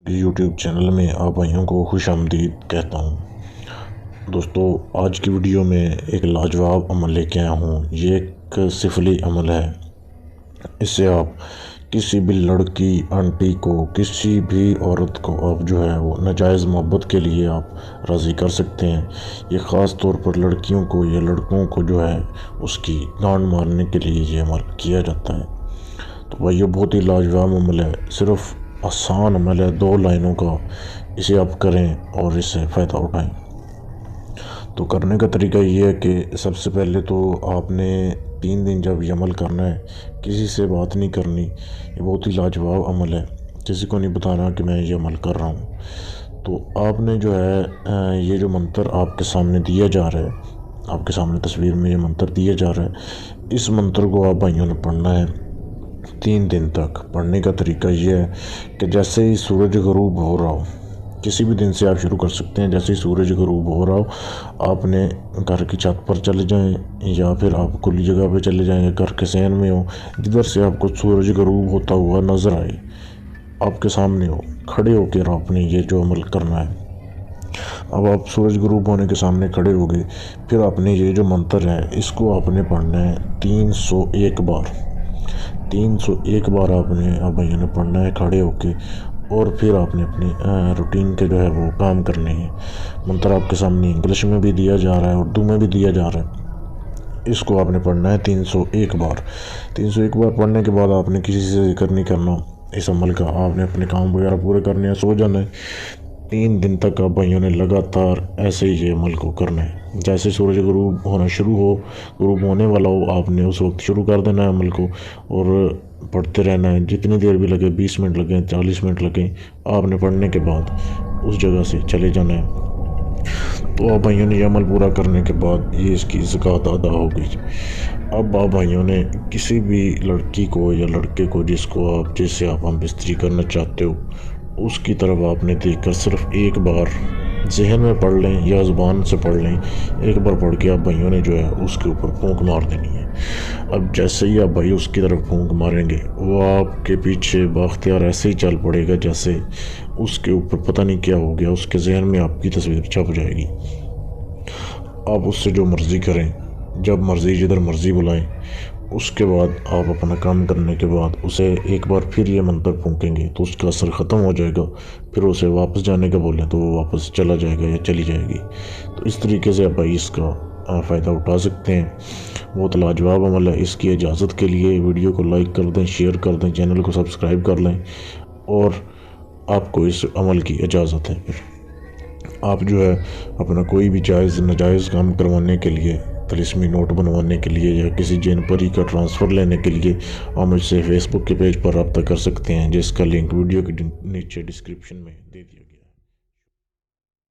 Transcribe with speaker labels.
Speaker 1: YouTube channel میں آپ بھائیوں کو خوش آمدید کہتا ہوں۔ دوستو، آج کی ویڈیو میں ایک لاجواب عمل لے کے آیا ہوں۔ یہ ایک سفلی عمل ہے۔ اس سے آپ کسی بھی لڑکی آنٹی کو، کسی بھی عورت کو آپ جو ہے وہ ناجائز محبت کے لیے آپ راضی کر سکتے ہیں۔ یہ خاص طور پر لڑکیوں کو یا لڑکوں کو جو ہے اس کی گانڈ مارنے کے لیے یہ عمل کیا جاتا ہے۔ تو بھائی، یہ بہت ہی لاجواب عمل ہے، صرف آسان عمل ہے، 2 لائنوں کا۔ اسے آپ کریں اور اس سے فائدہ اٹھائیں۔ تو کرنے کا طریقہ یہ ہے کہ سب سے پہلے تو آپ نے 3 دن جب یہ عمل کرنا ہے، کسی سے بات نہیں کرنی۔ یہ بہت ہی لاجواب عمل ہے، کسی کو نہیں بتانا کہ میں یہ عمل کر رہا ہوں۔ تو آپ نے جو ہے یہ جو منتر آپ کے سامنے دیا جا رہا ہے، آپ کے سامنے تصویر میں یہ منتر دیا جا رہا ہے، اس منتر کو آپ بھائیوں نے پڑھنا ہے 3 دن تک۔ پڑھنے کا طریقہ یہ ہے کہ جیسے ہی سورج غروب ہو رہا ہو، کسی بھی دن سے آپ شروع کر سکتے ہیں، جیسے ہی سورج غروب ہو رہا ہو آپ نے گھر کی چھت پر چلے جائیں یا پھر آپ کھلی جگہ پہ چلے جائیں، یا گھر کے صحن میں ہو، جدھر سے آپ کو سورج غروب ہوتا ہوا نظر آئے، آپ کے سامنے ہو، کھڑے ہو کے آپ نے یہ جو عمل کرنا ہے۔ اب آپ سورج غروب ہونے کے سامنے کھڑے ہو گئے، پھر آپ نے یہ جو منتر ہے اس کو آپ نے پڑھنا ہے 301 بار۔ 301 بار آپ بھائیوں نے پڑھنا ہے کھڑے ہو کے، اور پھر آپ نے اپنی روٹین کے جو ہے وہ کام کرنے ہیں۔ منتر آپ کے سامنے انگلش میں بھی دیا جا رہا ہے، اردو میں بھی دیا جا رہا ہے۔ اس کو آپ نے پڑھنا ہے 301 بار۔ 301 بار پڑھنے کے بعد آپ نے کسی سے ذکر نہیں کرنا اس عمل کا، آپ نے اپنے کام وغیرہ پورے کرنے ہیں، سو جانا ہے۔ 3 دن تک آپ بھائیوں نے لگاتار ایسے ہی یہ عمل کو کرنا ہے۔ جیسے سورج غروب ہونا شروع ہو، غروب ہونے والا ہو، آپ نے اس وقت شروع کر دینا ہے عمل کو، اور پڑھتے رہنا ہے۔ جتنی دیر بھی لگے، 20 منٹ لگیں، 40 منٹ لگیں، آپ نے پڑھنے کے بعد اس جگہ سے چلے جانا ہے۔ تو آپ بھائیوں نے یہ عمل پورا کرنے کے بعد یہ اس کی زکوٰۃ ادا ہو گئی۔ اب آپ بھائیوں نے کسی بھی لڑکی کو یا لڑکے کو جس سے آپ ہم بستری کرنا چاہتے ہو، اس کی طرف آپ نے دیکھ کر صرف ایک بار ذہن میں پڑھ لیں یا زبان سے پڑھ لیں، ایک بار پڑھ کے آپ بھائیوں نے جو ہے اس کے اوپر پھونک مار دینی ہے۔ اب جیسے ہی آپ بھائی اس کی طرف پھونک ماریں گے، وہ آپ کے پیچھے بااختیار ایسے ہی چل پڑے گا جیسے اس کے اوپر پتہ نہیں کیا ہو گیا، اس کے ذہن میں آپ کی تصویر چھپ جائے گی۔ آپ اس سے جو مرضی کریں، جب مرضی جدھر مرضی بلائیں۔ اس کے بعد آپ اپنا کام کرنے کے بعد اسے ایک بار پھر یہ منتر پھونکیں گے تو اس کا اثر ختم ہو جائے گا۔ پھر اسے واپس جانے کا بولیں تو وہ واپس چلا جائے گا یا چلی جائے گی۔ تو اس طریقے سے آپ بھائی اس کا فائدہ اٹھا سکتے ہیں۔ بہت لاجواب عمل ہے۔ اس کی اجازت کے لیے ویڈیو کو لائک کر دیں، شیئر کر دیں، چینل کو سبسکرائب کر لیں، اور آپ کو اس عمل کی اجازت ہے۔ پھر آپ جو ہے اپنا کوئی بھی جائز ناجائز کام کروانے کے لیے، طلسمی نوٹ بنوانے کے لیے، یا کسی جین پری کا ٹرانسفر لینے کے لیے آپ مجھ سے فیس بک کے پیج پر رابطہ کر سکتے ہیں، جس کا لنک ویڈیو کے نیچے ڈسکرپشن میں دے دیا گیا۔